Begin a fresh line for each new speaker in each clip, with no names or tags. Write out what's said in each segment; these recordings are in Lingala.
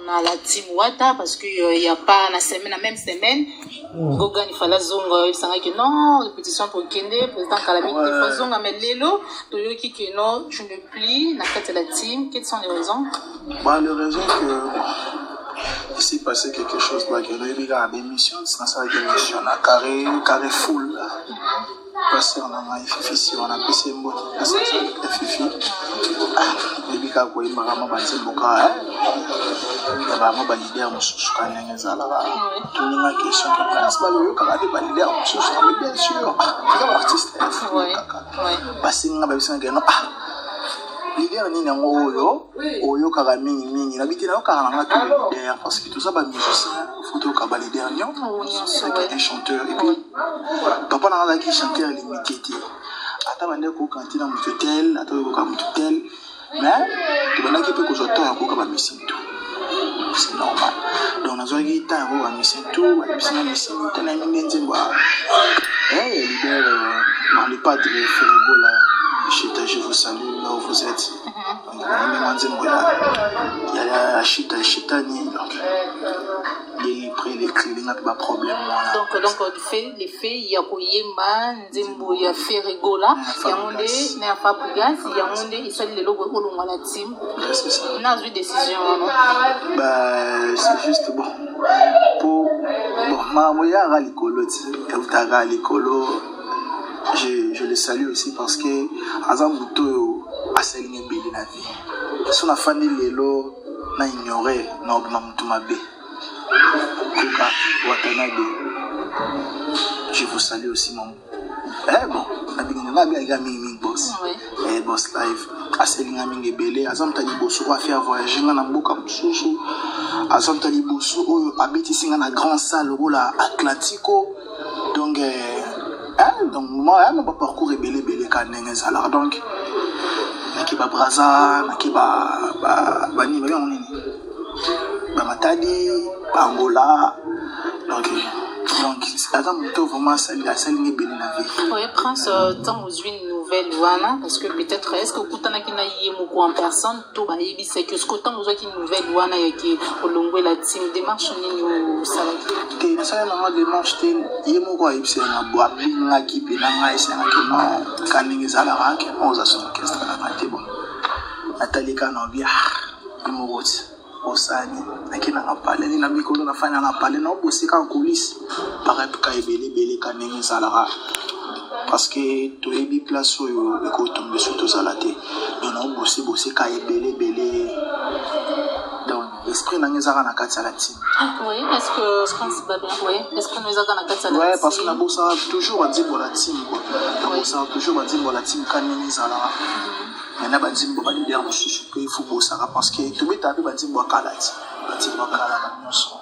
à la team Wata parce qu'il n'y a pas la même semaine. Gogan, il fallait zonga, il s'en que non, répétition pour Kende, président Kalami, il faut zonga, mais Lélo, Toyoki, que non, tu ne plies, n'a pas la team. Quelles sont les raisons?
Bah, les raisons que il s'est passé quelque chose, bah, que il y a des missions, c'est ça, des missions, carré full. Parce qu'on a fifi, on a pissé un bon, fifi. Et puis, quand il m'a ramené boka, il m'a validé un sous quand il y a tout le monde question que quand il m'a validé un sous, bien sûr, c'est un artiste. Parce qu'il m'a dit que non. Leader ni nango oyo kaka mingi na biti na kaka na leader parce que tout ça ba musicien photo ka ba leader nyon c'est un chanteur et puis papa na la qui chanteur limité ata bande ko kantina mututel ata ko ka mututel mais tu bande qui peut ko chanteur ko ka ba musicien tout c'est normal donc na zo guitare ko ba musicien tout ba musicien tena mingi ba leader dans le padre Fergo là. Je vous salue là où vous êtes. Il y a Chita, donc il prend les clés, il n'y a pas de problème.
Donc les faits, il y a Koyema, Nzembo, il y a Ferrego là, il y a Monde, il y a Fabrigas, il y a Monde, il s'agit de l'eau pour la team.
C'est ça.
On a eu des décisions, non?
Bah, c'est juste bon. Pour Mamoya Ralikolo, Eutara Likolo. Je le salue aussi parce que Azambuto a saligné Béli na vie. Son affaire Lelo n'a ignoré n'a Mutuma B. Kuka Watanabe. Je vous salue aussi mon. Bon, n'a bien Ming boss. Boss live. A saligné Mingi Bélé. Azam Tali Bosso a fait voyager dans Mboka Msusu. Azam Tali Bosso habite ici dans la grande salle là Atlantico. Donc moi mon parcours est belé quand alors donc nakiba braza nakiba bani ba on nini ba matadi ba Angola donc attends plutôt vraiment ça n'est belé na vie.
Oui, Prince tant aux une nouvelle wana parce que peut-être est-ce que kutana kina yemoko en personne to ba yebi c'est que ce que tant aux une nouvelle wana yaki olongwe la team démarche nini au salon
te ça na démarche te yemoko yebise na boa binga kipe na ngai c'est na kino kaningi zala rake on a son orchestre na mate bon Nathalie Kanobia imogoti osani nakina ngapale ni na mikolo na fanya ngapale na obosika en coulisses paraît ka ebele kaningi zala parce que tu es bien place où il faut tomber sur tous à la tête donc on bosse ka ebele donc esprit na ngezaka na kati la team.
Oui, est-ce que je pense pas bien? Oui, est-ce que nous avons na kati la team?
Ouais, parce que na bossa toujours à dire pour la team quoi. Na bossa toujours à dire pour la team kanini zala. Maintenant ba dire ba leader mususu que il faut bossa parce que tu bita ba dire ba kala ba nyonso.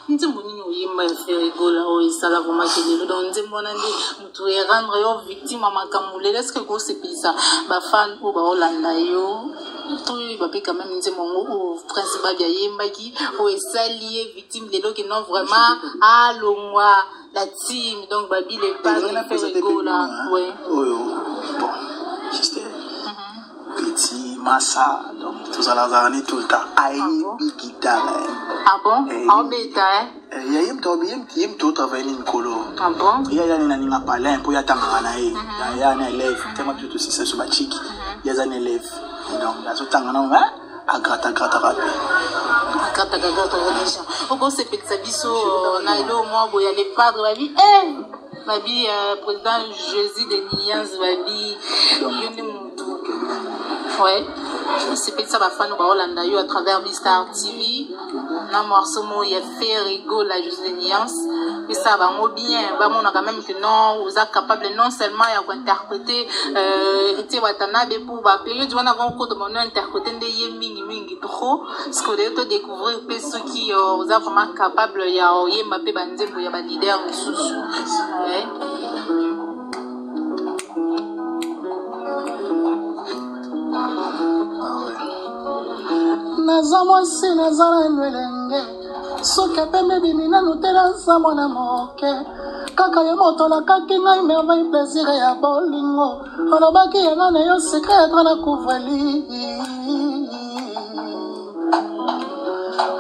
Nzembo nini oyemba ya Ferrego là o isala vraiment kelelo donc nzembo na ndi mutu ya rendre yo victime makambo lelo est-ce que ko sepisa ba fan o ba olanda yo to ba pe quand même nzembo o principal ya yemba ki o esali victime lelo que non vraiment alongwa la team donc babi les pas na Ferrego là ouais
bon juste petit massa donc tout ça là tout le temps aïe guitare.
Ah bon? Ah bêta
il y a yem to travailler ni kolo.
Ah bon?
Il y a ni na palin pour y attendre na il y a un élève tellement tout aussi ça sur bachiki il y a un élève donc là tout temps na a grata
déjà oko se petsa biso na ilo mo boya les padres babi président Jésus de Niance babi yone mutu ouais c'est peut-être ça va faire nous Holanda yo à travers Star TV na morceau mo ya Ferrego la Jésus de Niance et ça va mo bien ba mon quand même que non vous êtes capable non seulement ya interpréter était Watanabe pour ba période on avant ko de mon interpréter des mingi trop ce que de découvrir ceux qui vous êtes vraiment capable ya yemba pe banzembo ya ba leader mususu ouais.
Nazamosi nazala nwelenge soki pembe bimina nutela nsambo na moke kaka ye moto nakaki ngai merveille plaisir ya bolingo olobaki yanga na yo secret na couvre-lit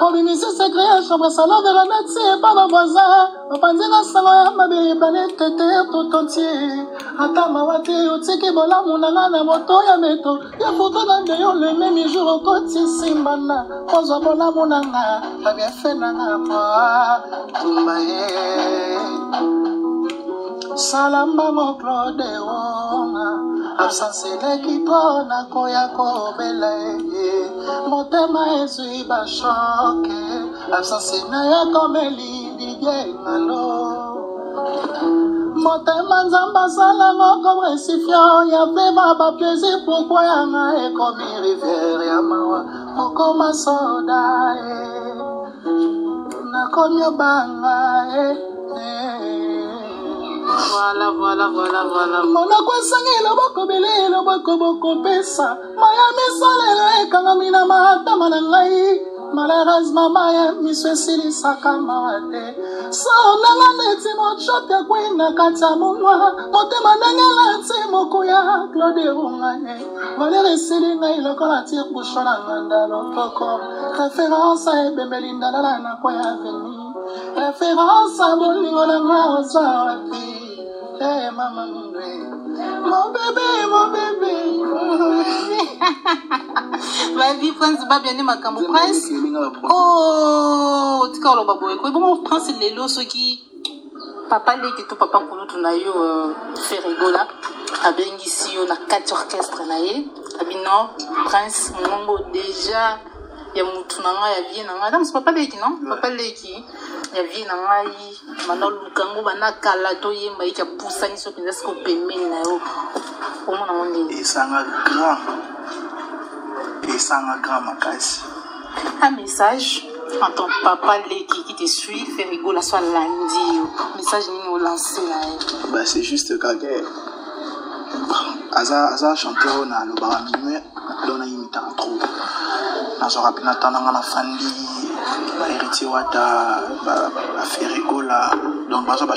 obimisi secret ya chambre salon veranda tie pa bavoisin bapanzinga sango ya mabe planète terre tout entier ata mawa te otiki bolamu na nga na moto ya meto ya foto na nde yo le même jour okoti simbana kozwa bolamu na nga babienfe na nga pa tumba ye Salamba Claude Wonga absence lekito na koya kobela motema ezui ba choke absence na ya komeli digengalo motema nzamba sala ngoko récipient ya peba ba plaisir pourquoi yanga e comme rivière ya mawa okoma soda na komyo banga
Voilà.
Mona kwa sangi loboko bele loboko boko pesa maya misalelo ekanga mina matama na ngai malheureusement maya miswe sili sakama wate so nanga neti mochote kwina kata mwa motema nanga lati moko ya Claude Wonga valere sili ngai lokola tire bushona nganda lotoko référence e bemelinda na kwa ya veni référence à bolingo na maoza wapi. Hey, maman, mon bébé.
Vas-y, Prince, va bien ma cambo Prince. Oh, tu vois le baboy. Quoi, bon, Prince, les lots, ceux qui. Papa, les qui tout papa pour nous, on a eu fait rigola. A bien ici, on a 4 orchestres, on a eu. Abino, Prince, mon déjà. Il y a mon tournant, il y a bien. Madame, c'est papa les qui, non? Papa les qui. Ya vie na ngai mana lukango bana kala to yemba ika pusa ni so pinza sko pemeni na yo omona monde
esanga grand makasi
un message à ton papa Leki qui te suit fait rigoler soit lundi message ni au lancer là
bah c'est juste que aza chanteur na lo ba minuit dona imita trop na zo rapina tananga na fandi ba héritier wata ba fait rigoler donc bazo ba